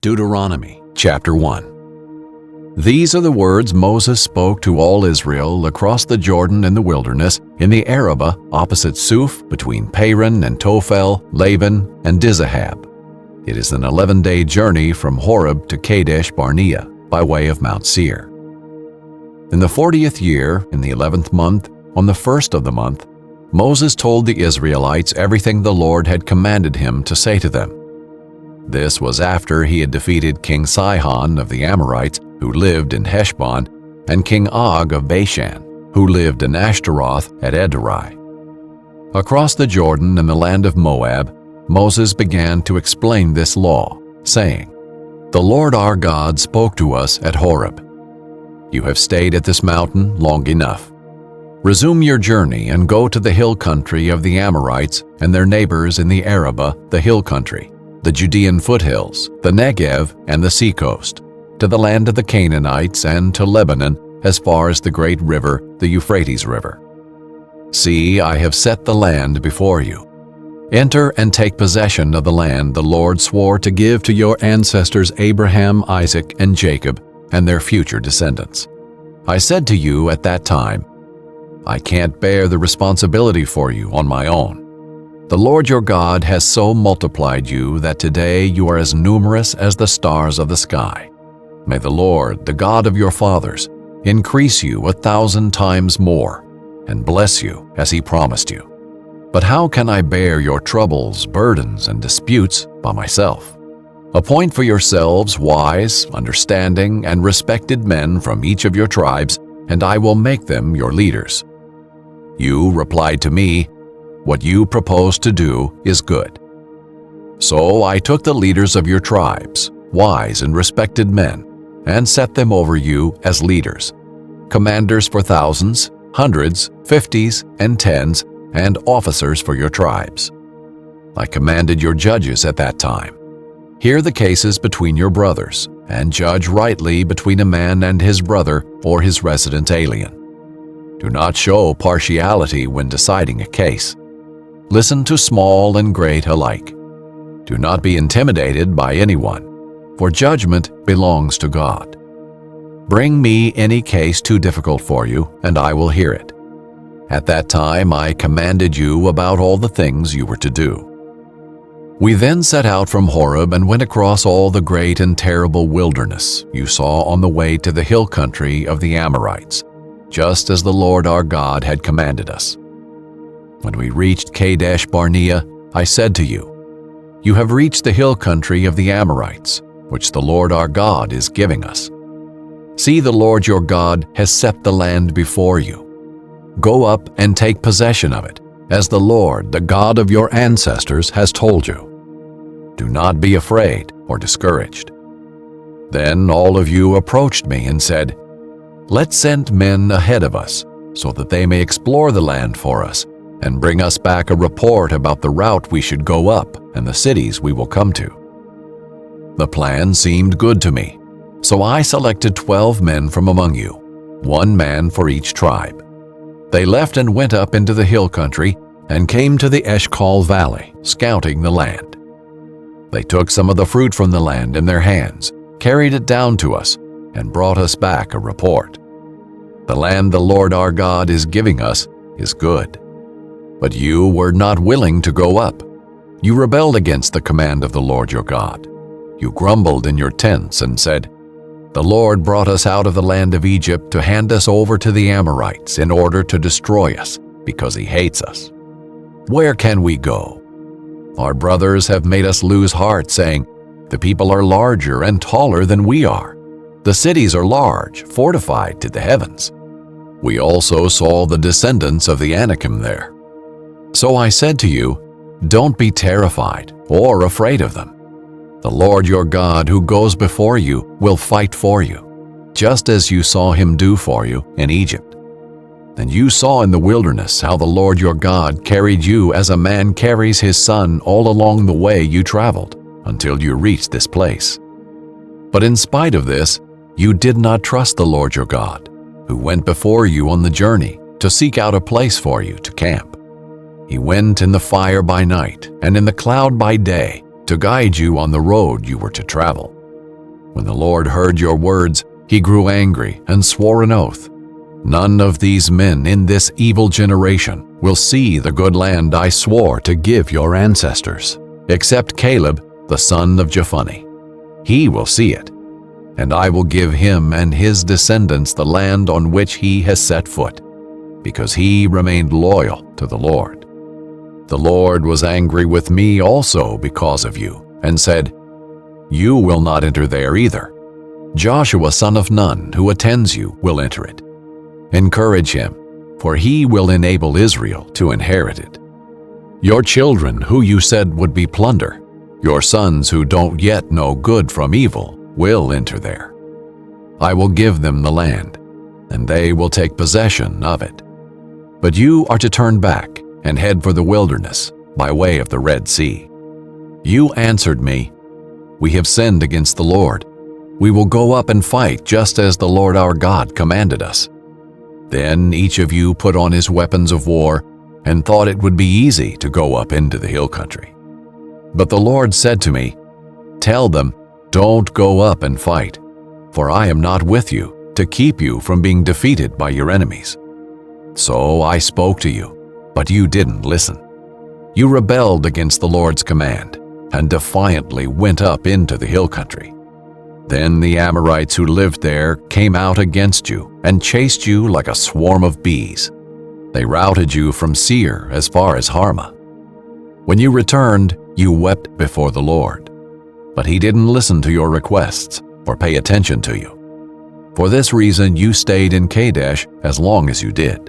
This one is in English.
Deuteronomy chapter 1. These are the words Moses spoke to all Israel across the Jordan in the wilderness, in the Arabah, opposite Suf, between Paran and Tophel, Laban, and Dizahab. It is an 11-day journey from Horeb to Kadesh Barnea, by way of Mount Seir. In the 40th year, in the 11th month, on the first of the month, Moses told the Israelites everything the Lord had commanded him to say to them. This was after he had defeated King Sihon of the Amorites, who lived in Heshbon, and King Og of Bashan, who lived in Ashtaroth at Edrei. Across the Jordan in the land of Moab, Moses began to explain this law, saying, "The Lord our God spoke to us at Horeb. You have stayed at this mountain long enough. Resume your journey and go to the hill country of the Amorites and their neighbors in the Arabah, the hill country, the Judean foothills, the Negev, and the seacoast, to the land of the Canaanites and to Lebanon, as far as the great river, the Euphrates River. See, I have set the land before you. Enter and take possession of the land the Lord swore to give to your ancestors Abraham, Isaac, and Jacob, and their future descendants. I said to you at that time, I can't bear the responsibility for you on my own. The Lord your God has so multiplied you that today you are as numerous as the stars of the sky. May the Lord, the God of your fathers, increase you 1,000 times more and bless you as he promised you. But how can I bear your troubles, burdens, and disputes by myself? Appoint for yourselves wise, understanding, and respected men from each of your tribes, and I will make them your leaders." You replied to me, "What you propose to do is good." So I took the leaders of your tribes, wise and respected men, and set them over you as leaders, commanders for thousands, hundreds, fifties, and tens, and officers for your tribes. I commanded your judges at that time, hear the cases between your brothers, and judge rightly between a man and his brother or his resident alien. Do not show partiality when deciding a case. Listen to small and great alike. Do not be intimidated by anyone, for judgment belongs to God. Bring me any case too difficult for you, and I will hear it. At that time I commanded you about all the things you were to do. We then set out from Horeb and went across all the great and terrible wilderness you saw on the way to the hill country of the Amorites, just as the Lord our God had commanded us. When we reached Kadesh Barnea, I said to you, "You have reached the hill country of the Amorites, which the Lord our God is giving us. See, the Lord your God has set the land before you. Go up and take possession of it, as the Lord, the God of your ancestors, has told you. Do not be afraid or discouraged." Then all of you approached me and said, "Let's send men ahead of us, so that they may explore the land for us, and bring us back a report about the route we should go up and the cities we will come to." The plan seemed good to me, so I selected 12 men from among you, 1 man for each tribe. They left and went up into the hill country and came to the Eshcol Valley, scouting the land. They took some of the fruit from the land in their hands, carried it down to us, and brought us back a report. The land the Lord our God is giving us is good. But you were not willing to go up. You rebelled against the command of the Lord your God. You grumbled in your tents and said, "The Lord brought us out of the land of Egypt to hand us over to the Amorites in order to destroy us, because he hates us. Where can we go? Our brothers have made us lose heart, saying, 'The people are larger and taller than we are. The cities are large, fortified to the heavens.' We also saw the descendants of the Anakim there. So I said to you, don't be terrified or afraid of them. The Lord your God who goes before you will fight for you, just as you saw him do for you in Egypt. And you saw in the wilderness how the Lord your God carried you as a man carries his son all along the way you traveled, until you reached this place. But in spite of this, you did not trust the Lord your God, who went before you on the journey to seek out a place for you to camp. He went in the fire by night and in the cloud by day to guide you on the road you were to travel. When the Lord heard your words, he grew angry and swore an oath. None of these men in this evil generation will see the good land I swore to give your ancestors, except Caleb, the son of Jephunneh. He will see it, and I will give him and his descendants the land on which he has set foot, because he remained loyal to the Lord. The Lord was angry with me also because of you, and said, "You will not enter there either. Joshua son of Nun, who attends you, will enter it. Encourage him, for he will enable Israel to inherit it. Your children, who you said would be plunder, your sons who don't yet know good from evil, will enter there. I will give them the land, and they will take possession of it. But you are to turn back and head for the wilderness by way of the Red Sea." You answered me, "We have sinned against the Lord. We will go up and fight just as the Lord our God commanded us." Then each of you put on his weapons of war and thought it would be easy to go up into the hill country. But the Lord said to me, "Tell them, don't go up and fight, for I am not with you to keep you from being defeated by your enemies." So I spoke to you, but you didn't listen. You rebelled against the Lord's command and defiantly went up into the hill country. Then the Amorites who lived there came out against you and chased you like a swarm of bees. They routed you from Seir as far as Harmah. When you returned, you wept before the Lord. But he didn't listen to your requests or pay attention to you. For this reason you stayed in Kadesh as long as you did.